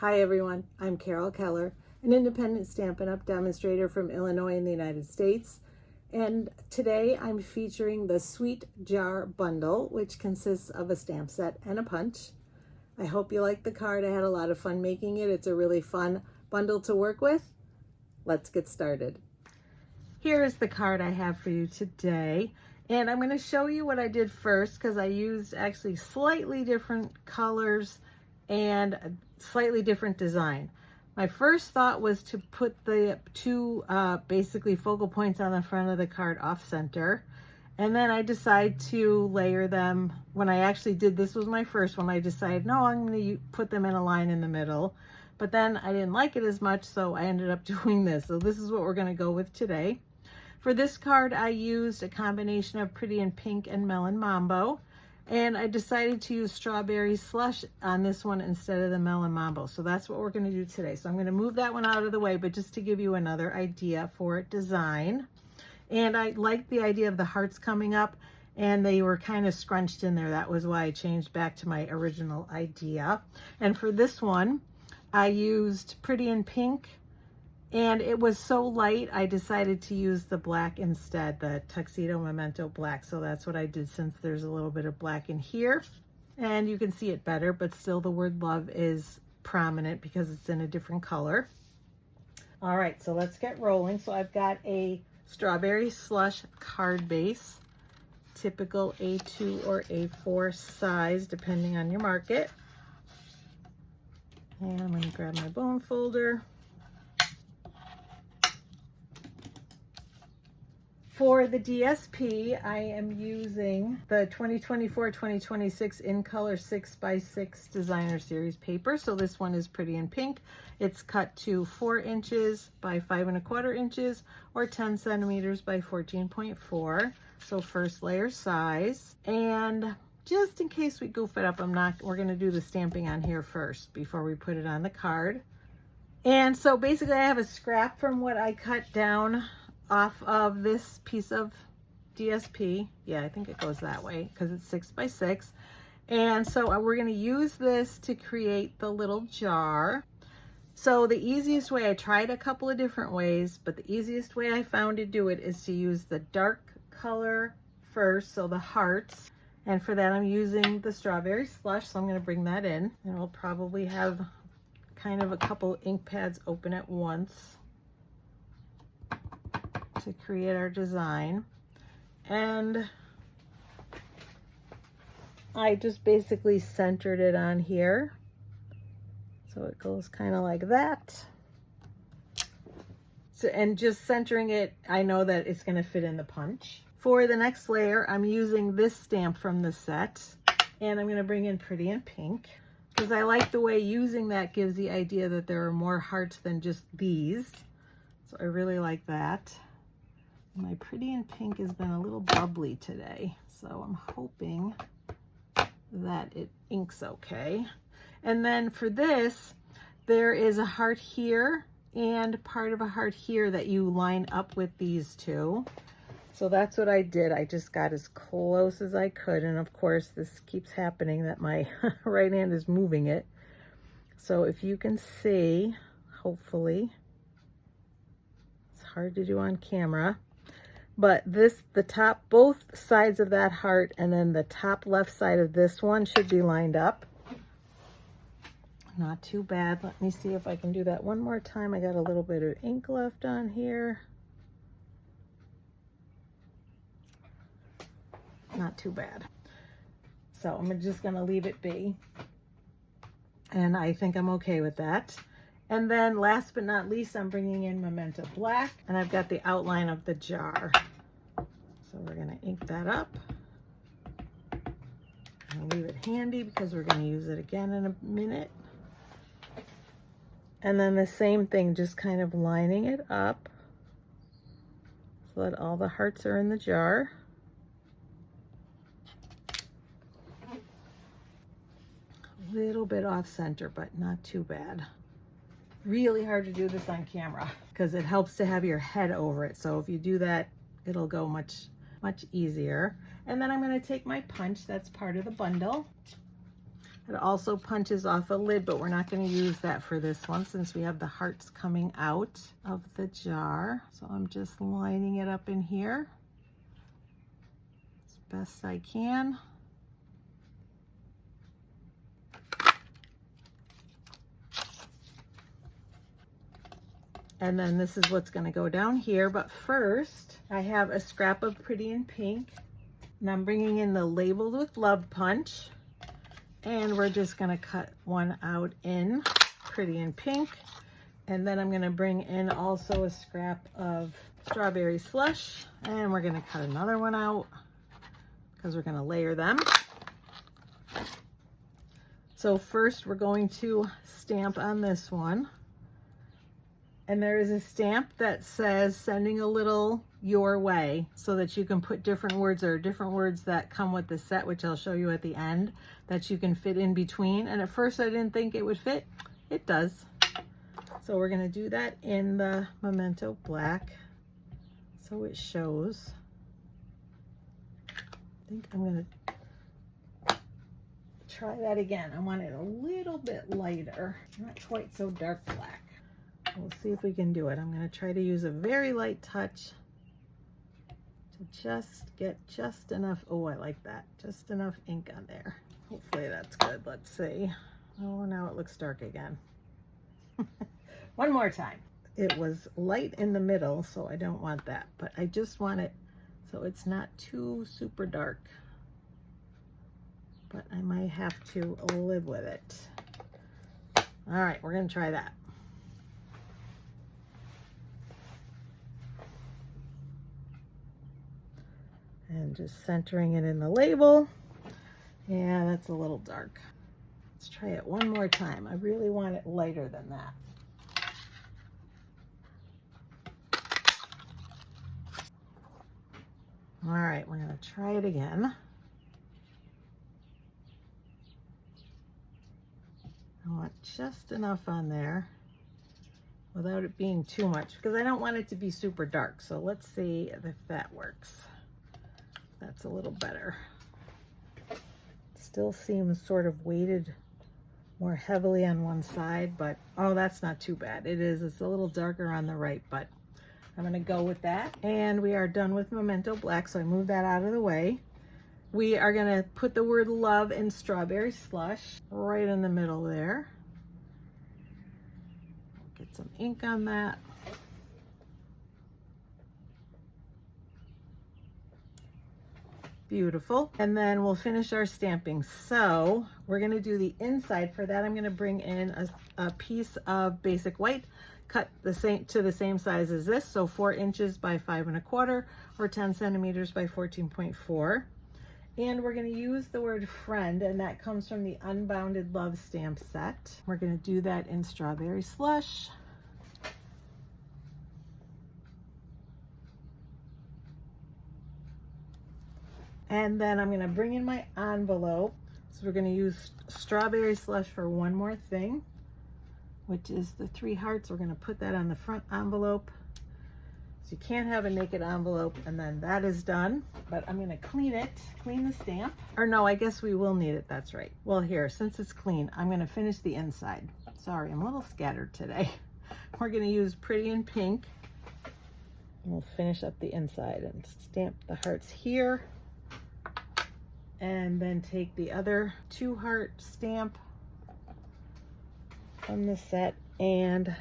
Hi everyone, I'm Carol Keller, an independent Stampin' Up! Demonstrator from Illinois in the United States. And today I'm featuring the Sweet Jar Bundle, which consists of a stamp set and a punch. I hope you like the card. I had a lot of fun making it. It's a really fun bundle to work with. Let's get started. Here is the card I have for you today. And I'm going to show you what I did first because I used actually slightly different colors and a slightly different design. My first thought was to put the two basically focal points on the front of the card off center, and then I decided to layer them. When I actually did, this was my first one, I decided no, I'm going to put them in a line in the middle, but then I didn't like it as much, so I ended up doing this. So this is what we're going to go with today. For this card I used a combination of Pretty in Pink and Melon Mambo. And I decided to use Strawberry Slush on this one instead of the Melon Mambo. So that's what we're going to do today. So I'm going to move that one out of the way, but just to give you another idea for design. And I liked the idea of the hearts coming up, and they were kind of scrunched in there. That was why I changed back to my original idea. And for this one, I used Pretty in Pink. And it was so light, I decided to use the black instead, the Tuxedo Memento black. So that's what I did, since there's a little bit of black in here. And you can see it better, but still the word love is prominent because it's in a different color. All right, so let's get rolling. So I've got a Strawberry Slush card base, typical A2 or A4 size, depending on your market. And I'm going to grab my bone folder. For the DSP, I am using the 2024-2026 In Color 6x6 Designer Series paper. So this one is Pretty in Pink. It's cut to 4 inches by 5 1/4 inches or 10 centimeters by 14.4. So first layer size. And just in case we goof it up, we're gonna do the stamping on here first before we put it on the card. And so basically I have a scrap from what I cut down off of this piece of DSP. Yeah, I think it goes that way because it's 6x6. And so we're going to use this to create the little jar. So the easiest way, I tried a couple of different ways, but the easiest way I found to do it is to use the dark color first, so the hearts. And for that I'm using the Strawberry Slush, so I'm going to bring that in. And we'll probably have kind of a couple ink pads open at once to create our design. And I just basically centered it on here, so it goes kind of like that. So, and just centering it, I know that it's going to fit in the punch. For the next layer, I'm using this stamp from the set, and I'm going to bring in Pretty in Pink because I like the way using that gives the idea that there are more hearts than just these. So I really like that. My Pretty in Pink has been a little bubbly today, so I'm hoping that it inks okay. And then for this, there is a heart here and part of a heart here that you line up with these two. So that's what I did. I just got as close as I could, and of course this keeps happening that my right hand is moving it. So if you can see, hopefully, it's hard to do on camera, but the top, both sides of that heart and then the top left side of this one should be lined up. Not too bad. Let me see if I can do that one more time. I got a little bit of ink left on here. Not too bad. So I'm just gonna leave it be. And I think I'm okay with that. And then last but not least, I'm bringing in Memento Black, and I've got the outline of the jar. So we're going to ink that up. I'll leave it handy because we're going to use it again in a minute. And then the same thing, just kind of lining it up so that all the hearts are in the jar. A little bit off center, but not too bad. Really hard to do this on camera because it helps to have your head over it. So if you do that, it'll go much easier. And then I'm going to take my punch that's part of the bundle. It also punches off a lid, but we're not going to use that for this one since we have the hearts coming out of the jar. So I'm just lining it up in here as best I can. And then this is what's going to go down here. But first, I have a scrap of Pretty in Pink. And I'm bringing in the Labeled with Love punch. And we're just going to cut one out in Pretty in Pink. And then I'm going to bring in also a scrap of Strawberry Slush. And we're going to cut another one out because we're going to layer them. So first, we're going to stamp on this one. And there is a stamp that says sending a little your way so that you can put different words. There are different words that come with the set, which I'll show you at the end, that you can fit in between. And at first I didn't think it would fit. It does. So we're going to do that in the Memento black so it shows. I think I'm going to try that again. I want it a little bit lighter, not quite so dark black. We'll see if we can do it. I'm going to try to use a very light touch to just get just enough. Oh, I like that. Just enough ink on there. Hopefully that's good. Let's see. Oh, now it looks dark again. One more time. It was light in the middle, so I don't want that. But I just want it so it's not too super dark. But I might have to live with it. All right, we're going to try that. And just centering it in the label. Yeah, that's a little dark. Let's try it one more time. I really want it lighter than that. All right, we're going to try it again. I want just enough on there without it being too much because I don't want it to be super dark. So let's see if that works. That's a little better. Still seems sort of weighted more heavily on one side, but oh, that's not too bad. It is. It's a little darker on the right, but I'm going to go with that. And we are done with Memento black, so I move that out of the way. We are going to put the word love in Strawberry Slush right in the middle there. Get some ink on that. Beautiful. And then we'll finish our stamping. So we're going to do the inside. For that, I'm going to bring in a piece of basic white, cut to the same size as this. So 4 inches by 5 1/4 or 10 centimeters by 14.4. And we're going to use the word friend, and that comes from the Unbounded Love stamp set. We're going to do that in Strawberry Slush. And then I'm going to bring in my envelope. So we're going to use Strawberry Slush for one more thing, which is the 3 hearts. We're going to put that on the front envelope. So you can't have a naked envelope, and then that is done. But I'm going to clean the stamp. Or no, I guess we will need it. That's right. Well, here, since it's clean, I'm going to finish the inside. Sorry, I'm a little scattered today. We're going to use Pretty in Pink. And we'll finish up the inside and stamp the hearts here. And then take the other 2 heart stamp from the set and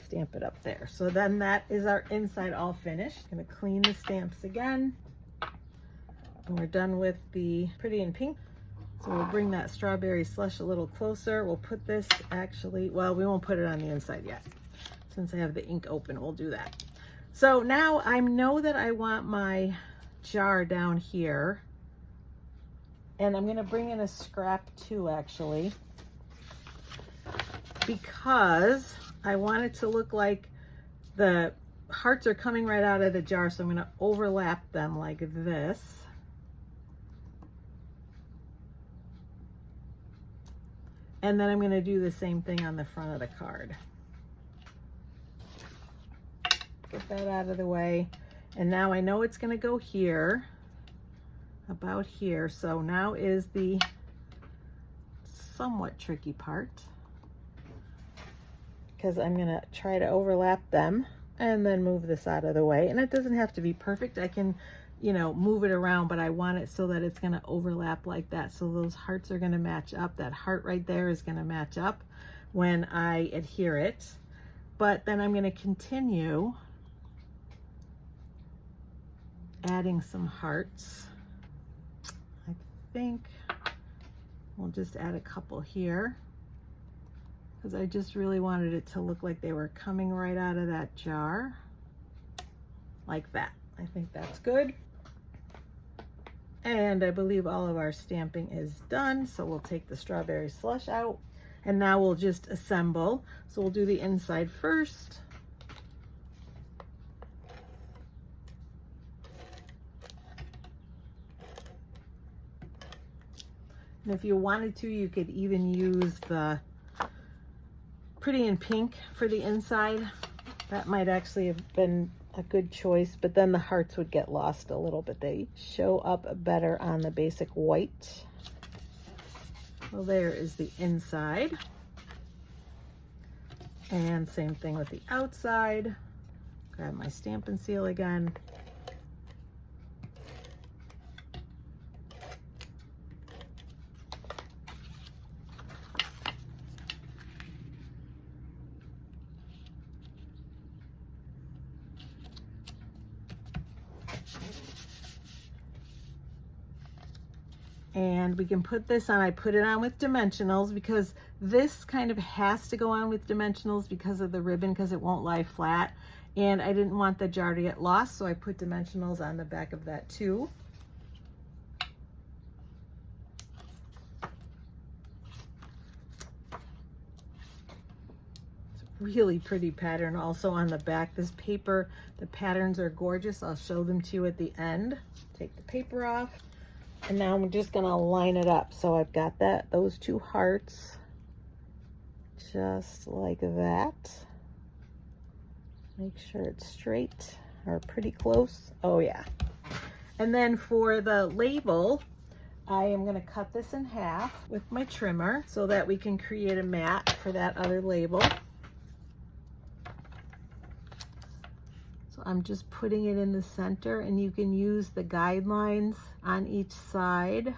stamp it up there. So then that is our inside all finished. I'm going to clean the stamps again. And we're done with the Pretty in Pink. So we'll bring that Strawberry Slush a little closer. We'll put this actually, well, we won't put it on the inside yet. Since I have the ink open, we'll do that. So now I know that I want my jar down here. And I'm going to bring in a scrap too, actually, because I want it to look like the hearts are coming right out of the jar. So I'm going to overlap them like this. And then I'm going to do the same thing on the front of the card. Get that out of the way. And now I know it's going to go here. About here. So now is the somewhat tricky part, because I'm going to try to overlap them and then move this out of the way. And it doesn't have to be perfect. I can, you know, move it around, but I want it so that it's going to overlap like that. So those hearts are going to match up. That heart right there is going to match up when I adhere it. But then I'm going to continue adding some hearts. I think we'll just add a couple here, because I just really wanted it to look like they were coming right out of that jar, like that. I think that's good. And I believe all of our stamping is done, so we'll take the strawberry slush out, and now we'll just assemble. So we'll do the inside first. And if you wanted to, you could even use the Pretty in Pink for the inside. That might actually have been a good choice, but then the hearts would get lost a little bit. They show up better on the basic white. Well, there is the inside. And same thing with the outside. Grab my Stampin' Seal again. And we can put this on. I put it on with dimensionals because this kind of has to go on with dimensionals because of the ribbon, because it won't lie flat. And I didn't want the jar to get lost, so I put dimensionals on the back of that too. It's a really pretty pattern also on the back. This paper, the patterns are gorgeous. I'll show them to you at the end. Take the paper off. And now I'm just gonna line it up. So I've got those two hearts, just like that. Make sure it's straight or pretty close. Oh yeah. And then for the label, I am gonna cut this in half with my trimmer so that we can create a mat for that other label. I'm just putting it in the center, and you can use the guidelines on each side.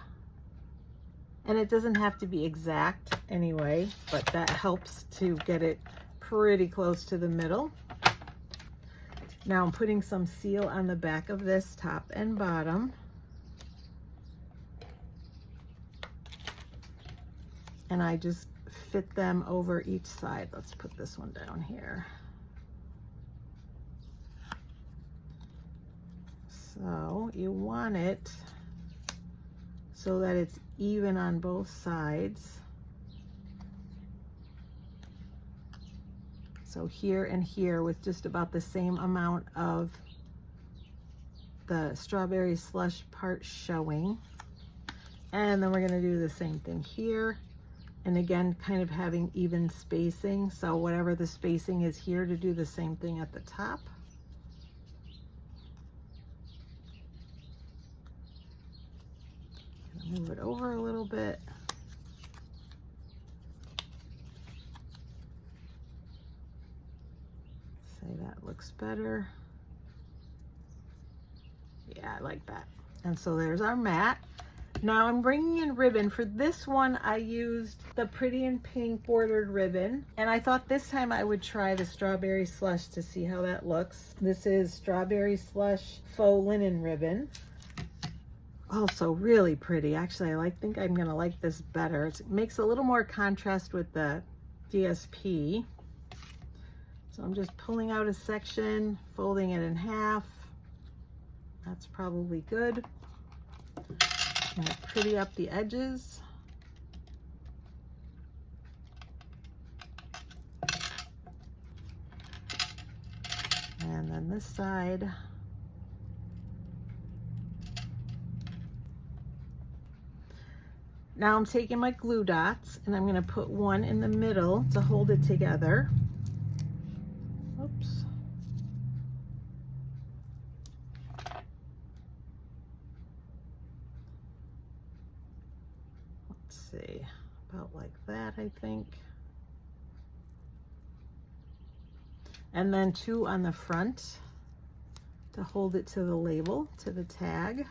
And it doesn't have to be exact anyway, but that helps to get it pretty close to the middle. Now I'm putting some seal on the back of this, top and bottom. And I just fit them over each side. Let's put this one down here. So you want it so that it's even on both sides. So here and here with just about the same amount of the strawberry slush part showing. And then we're going to do the same thing here. And again, kind of having even spacing. So whatever the spacing is here, to do the same thing at the top. Move it over a little bit. Say that looks better. Yeah, I like that. And so there's our mat. Now I'm bringing in ribbon. For this one, I used the Pretty in Pink bordered ribbon. And I thought this time I would try the Strawberry Slush to see how that looks. This is Strawberry Slush Faux Linen ribbon. Also really pretty. Actually, I think I'm gonna like this better. It makes a little more contrast with the DSP. So I'm just pulling out a section, folding it in half. That's probably good. I'm gonna pretty up the edges. And then this side. Now I'm taking my glue dots and I'm going to put one in the middle to hold it together. Oops. Let's see. About like that, I think. And then 2 on the front to hold it to the label, to the tag.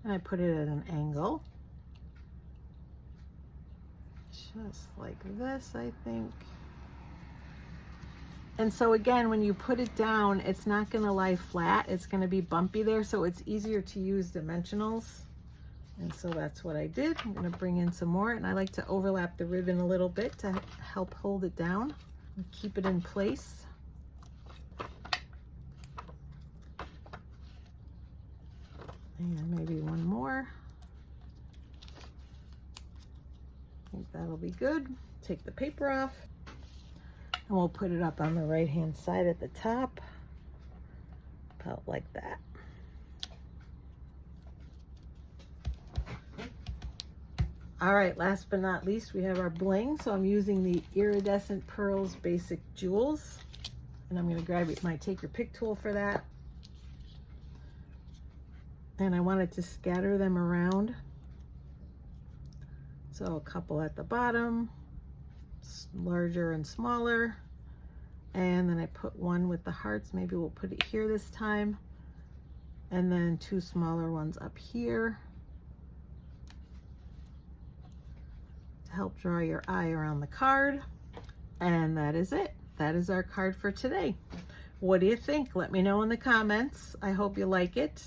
And I put it at an angle, just like this, I think. And so again, when you put it down, it's not going to lie flat. It's going to be bumpy there, so it's easier to use dimensionals. And so that's what I did. I'm going to bring in some more, and I like to overlap the ribbon a little bit to help hold it down and keep it in place. And maybe one more. I think that'll be good. Take the paper off, and we'll put it up on the right hand side at the top, about like that. All right, last but not least, we have our bling. So I'm using the Iridescent Pearls Basic Jewels, and I'm going to grab my take your pick tool for that. And I wanted to scatter them around. So a couple at the bottom, larger and smaller. And then I put one with the hearts. Maybe we'll put it here this time. And then 2 smaller ones up here to help draw your eye around the card. And that is it. That is our card for today. What do you think? Let me know in the comments. I hope you like it.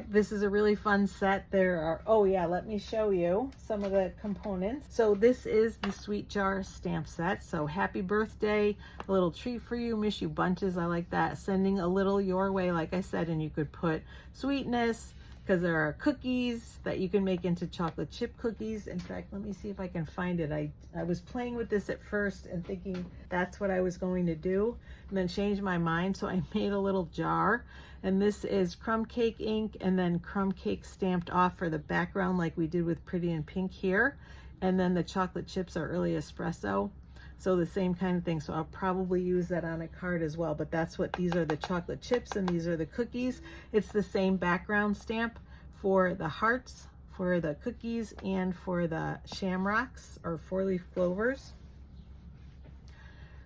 This is a really fun set. There are, oh yeah, let me show you some of the components. So this is the Sweet Jar stamp set. So happy birthday, a little treat for you, miss you bunches. I like that. Sending a little your way, like I said, and you could put sweetness, because there are cookies that you can make into chocolate chip cookies. In fact, let me see if I can find it. I was playing with this at first and thinking that's what I was going to do, and then changed my mind. So I made a little jar, and this is crumb cake ink and then crumb cake stamped off for the background like we did with Pretty in Pink here. And then the chocolate chips are early espresso. So the same kind of thing. So I'll probably use that on a card as well, but that's what, these are the chocolate chips and these are the cookies. It's the same background stamp for the hearts, for the cookies, and for the shamrocks or 4-leaf clovers.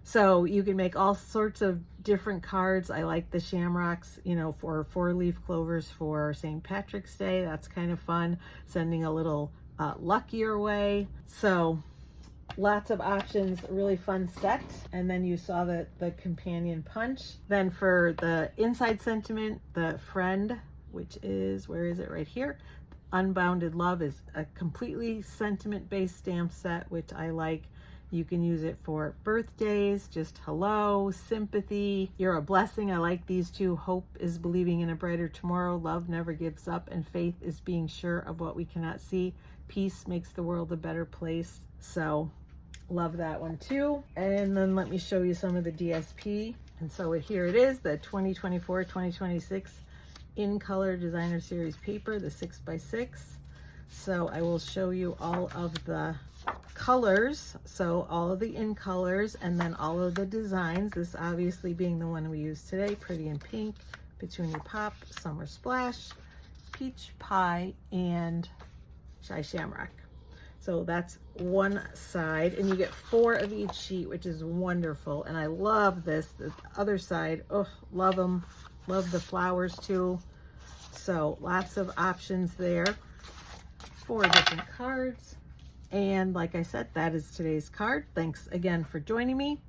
So you can make all sorts of different cards. I like the shamrocks, you know, for 4-leaf clovers for St. Patrick's Day. That's kind of fun. Sending a little luck your way. So lots of options, really fun set. And then you saw the companion punch. Then for the inside sentiment, the friend, which is, where is it? Right here. Unbounded Love is a completely sentiment-based stamp set, which I like. You can use it for birthdays, just hello, sympathy, you're a blessing. I like these two. Hope is believing in a brighter tomorrow. Love never gives up. And faith is being sure of what we cannot see. Peace makes the world a better place. So love that one too. And then let me show you some of the DSP. And so here it is, the 2024-2026 In Color Designer Series paper, the 6x6. So I will show you all of the colors, so all of the in colors, and then all of the designs. This obviously being the one we use today, Pretty in Pink, Petunia Pop, Summer Splash, Peach Pie, and Shy Shamrock. So that's one side, and you get 4 of each sheet, which is wonderful. And I love this. The other side, oh, love them. Love the flowers too. So lots of options there. 4 different cards. And like I said, that is today's card. Thanks again for joining me.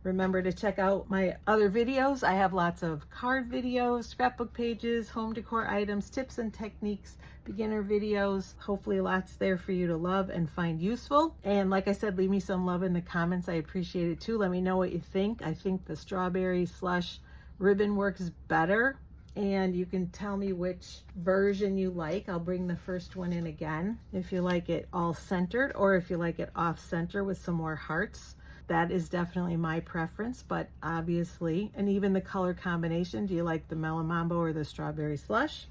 Remember to check out my other videos. I have lots of card videos, scrapbook pages, home decor items, tips and techniques, beginner videos. Hopefully lots there for you to love and find useful. And like I said, leave me some love in the comments. I appreciate it too. Let me know what you think. I think the strawberry slush ribbon works better. And you can tell me which version you like. I'll bring the first one in again. If you like it all centered, or if you like it off center with some more hearts. That is definitely my preference, but obviously, and even the color combination. Do you like the Mellow Mambo or the Strawberry Slush?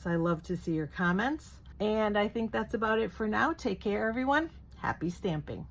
So I love to see your comments. And I think that's about it for now. Take care, everyone. Happy stamping.